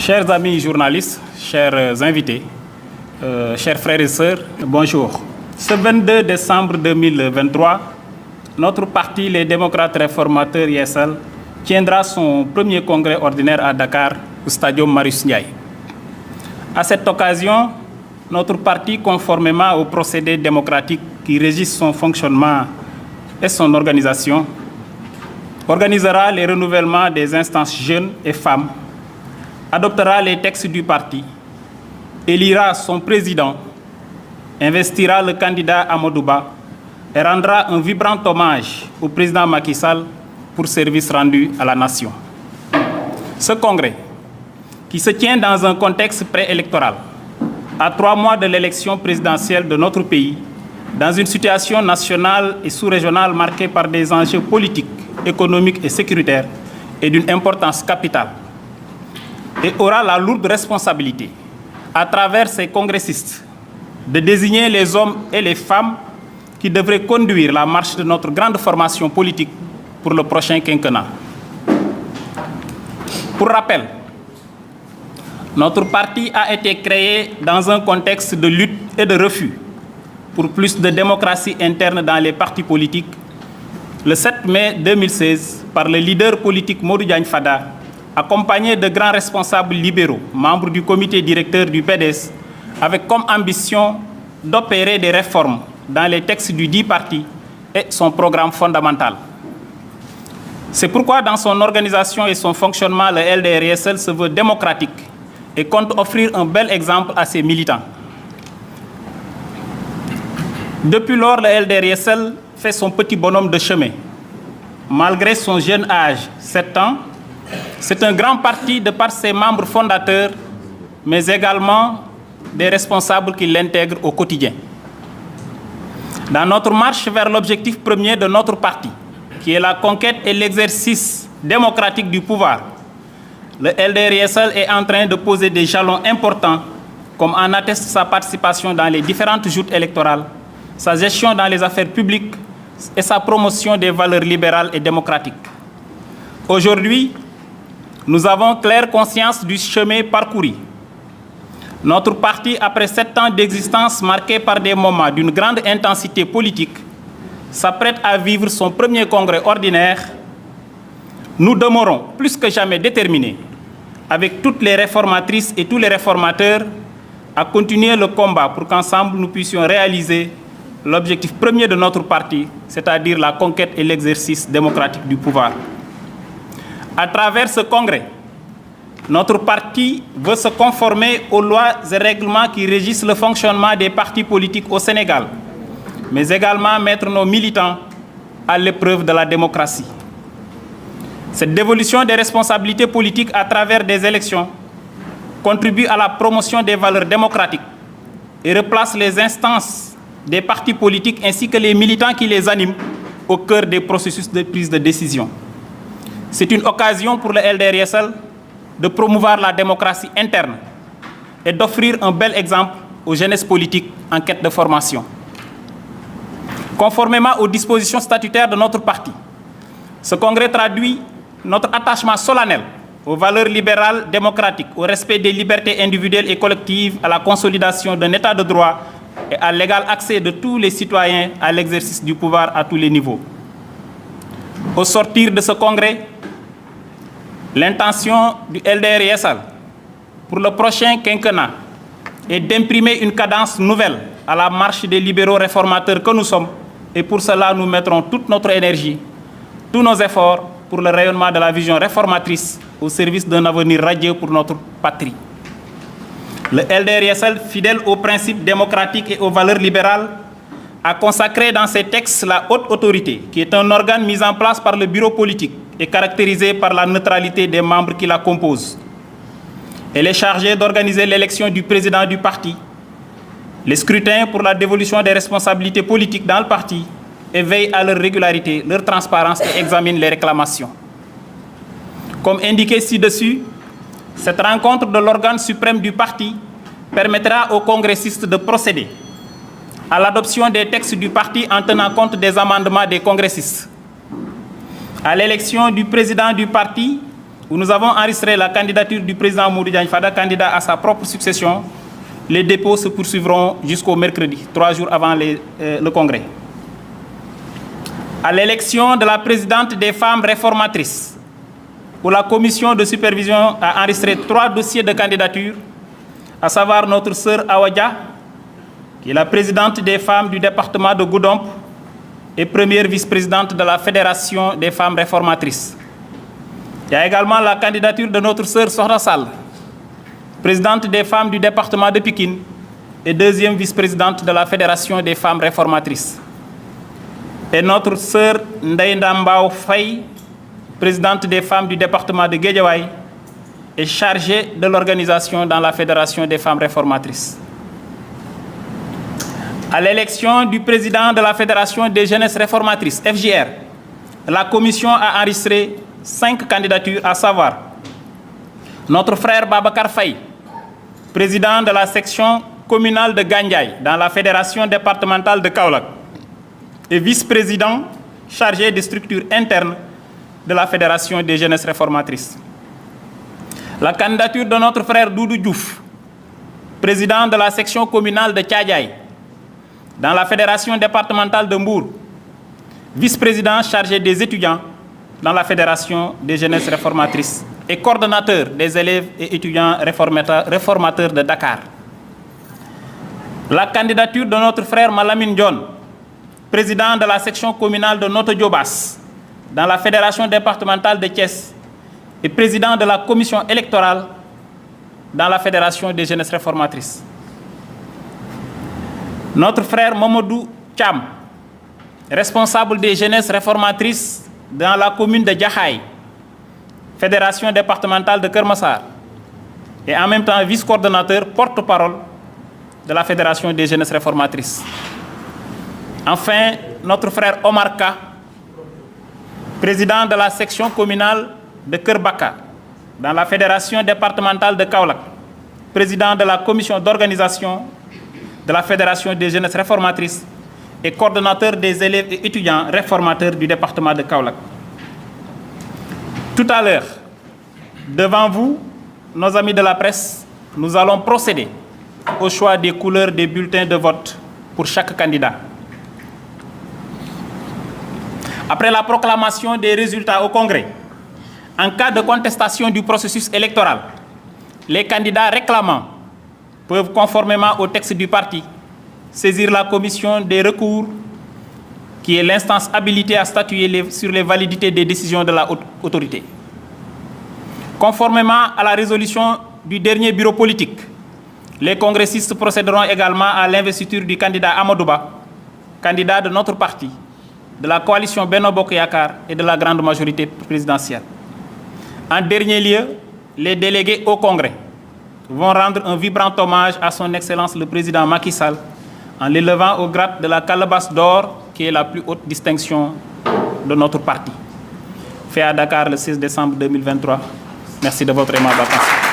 Chers amis journalistes, chers invités, chers frères et sœurs, bonjour. Ce 22 décembre 2023, notre parti, les démocrates réformateurs ISL, tiendra son premier congrès ordinaire à Dakar, au Stadium Marius Ndiaye. À cette occasion, notre parti, conformément aux procédés démocratiques qui régissent son fonctionnement et son organisation, organisera les renouvellements des instances jeunes et femmes, adoptera les textes du parti, élira son président, investira le candidat Amadou Ba et rendra un vibrant hommage au président Macky Sall pour service rendu à la nation. Ce congrès, qui se tient dans un contexte préélectoral, à 3 mois de l'élection présidentielle de notre pays, dans une situation nationale et sous-régionale marquée par des enjeux politiques, économiques et sécuritaires et d'une importance capitale, et aura la lourde responsabilité, à travers ses congressistes, de désigner les hommes et les femmes qui devraient conduire la marche de notre grande formation politique pour le prochain quinquennat. Pour rappel, notre parti a été créé dans un contexte de lutte et de refus pour plus de démocratie interne dans les partis politiques, le 7 mai 2016, par le leader politique Modou Diagne Fada, accompagné de grands responsables libéraux, membres du comité directeur du PDS, avec comme ambition d'opérer des réformes dans les textes du dit parti et son programme fondamental. C'est pourquoi dans son organisation et son fonctionnement, le LDR-ISL se veut démocratique et compte offrir un bel exemple à ses militants. Depuis lors, le LDR-ISL fait son petit bonhomme de chemin. Malgré son jeune âge, 7 ans, c'est un grand parti de par ses membres fondateurs, mais également des responsables qui l'intègrent au quotidien. Dans notre marche vers l'objectif premier de notre parti, qui est la conquête et l'exercice démocratique du pouvoir, le LDR-ISL est en train de poser des jalons importants, comme en atteste sa participation dans les différentes joutes électorales, sa gestion dans les affaires publiques et sa promotion des valeurs libérales et démocratiques. Aujourd'hui, nous avons claire conscience du chemin parcouru. Notre parti, après 7 ans d'existence marqués par des moments d'une grande intensité politique, s'apprête à vivre son premier congrès ordinaire. Nous demeurons plus que jamais déterminés, avec toutes les réformatrices et tous les réformateurs, à continuer le combat pour qu'ensemble nous puissions réaliser l'objectif premier de notre parti, c'est-à-dire la conquête et l'exercice démocratique du pouvoir. À travers ce congrès, notre parti veut se conformer aux lois et règlements qui régissent le fonctionnement des partis politiques au Sénégal, mais également mettre nos militants à l'épreuve de la démocratie. Cette dévolution des responsabilités politiques à travers des élections contribue à la promotion des valeurs démocratiques et replace les instances des partis politiques ainsi que les militants qui les animent au cœur des processus de prise de décision. C'est une occasion pour le LDR-ISL de promouvoir la démocratie interne et d'offrir un bel exemple aux jeunesses politiques en quête de formation. Conformément aux dispositions statutaires de notre parti, ce congrès traduit notre attachement solennel aux valeurs libérales démocratiques, au respect des libertés individuelles et collectives, à la consolidation d'un état de droit et à l'égal accès de tous les citoyens à l'exercice du pouvoir à tous les niveaux. Au sortir de ce congrès, l'intention du LDR-ISL pour le prochain quinquennat est d'imprimer une cadence nouvelle à la marche des libéraux réformateurs que nous sommes, et pour cela nous mettrons toute notre énergie, tous nos efforts pour le rayonnement de la vision réformatrice au service d'un avenir radieux pour notre patrie. Le LDR-ISL, fidèle aux principes démocratiques et aux valeurs libérales, a consacré dans ses textes la haute autorité, qui est un organe mis en place par le bureau politique et caractérisé par la neutralité des membres qui la composent. Elle est chargée d'organiser l'élection du président du parti, les scrutins pour la dévolution des responsabilités politiques dans le parti et veille à leur régularité, leur transparence et examine les réclamations. Comme indiqué ci-dessus, cette rencontre de l'organe suprême du parti permettra aux congressistes de procéder à l'adoption des textes du parti en tenant compte des amendements des congressistes, à l'élection du président du parti où nous avons enregistré la candidature du président Mamadou Diagne Fada, candidat à sa propre succession, les dépôts se poursuivront jusqu'au mercredi, 3 jours avant le congrès. À l'élection de la présidente des femmes réformatrices, où la commission de supervision a enregistré 3 dossiers de candidature, à savoir notre sœur Awadja, qui est la présidente des femmes du département de Goudomp et première vice-présidente de la Fédération des femmes réformatrices. Il y a également la candidature de notre sœur Sohra Sall, présidente des femmes du département de Pikine et deuxième vice-présidente de la Fédération des femmes réformatrices. Et notre sœur Ndeye Ndambao Faye, présidente des femmes du département de Guédiawaye et chargée de l'organisation dans la Fédération des femmes réformatrices. À l'élection du président de la Fédération des jeunesses réformatrices, FJR, la commission a enregistré 5 candidatures, à savoir notre frère Babacar Faye, président de la section communale de Gandiaye dans la Fédération départementale de Kaolack et vice-président chargé des structures internes de la Fédération des jeunesses réformatrices. La candidature de notre frère Doudou Diouf, président de la section communale de Thiadiaye dans la Fédération départementale de Mbour, vice-président chargé des étudiants dans la Fédération des jeunesses réformatrices et coordonnateur des élèves et étudiants réformateurs de Dakar. La candidature de notre frère Malamine John, président de la section communale de Noto Diobass dans la Fédération départementale de Thiès et président de la commission électorale dans la Fédération des jeunesses réformatrices. Notre frère Mamadou Cham, responsable des jeunesses réformatrices dans la commune de Djahaï, Fédération départementale de Kermassar, et en même temps vice-coordonnateur, porte-parole de la Fédération des jeunesses réformatrices. Enfin, notre frère Omar Ka, président de la section communale de Kerbaka, dans la Fédération départementale de Kaolack, président de la commission d'organisation de la Fédération des jeunesses réformatrices et coordonnateur des élèves et étudiants réformateurs du département de Kaolack. Tout à l'heure, devant vous, nos amis de la presse, nous allons procéder au choix des couleurs des bulletins de vote pour chaque candidat. Après la proclamation des résultats au Congrès, en cas de contestation du processus électoral, les candidats réclamants peuvent, conformément au texte du parti, saisir la commission des recours, qui est l'instance habilitée à statuer sur les validités des décisions de la haute autorité. Conformément à la résolution du dernier bureau politique, les congressistes procéderont également à l'investiture du candidat Amadouba, candidat de notre parti, de la coalition Benno Bokk Yakaar et de la grande majorité présidentielle. En dernier lieu, les délégués au Congrès vont rendre un vibrant hommage à son Excellence le président Macky Sall en l'élevant au grade de la calebasse d'or, qui est la plus haute distinction de notre parti. Fait à Dakar le 16 décembre 2023. Merci de votre aimable attention.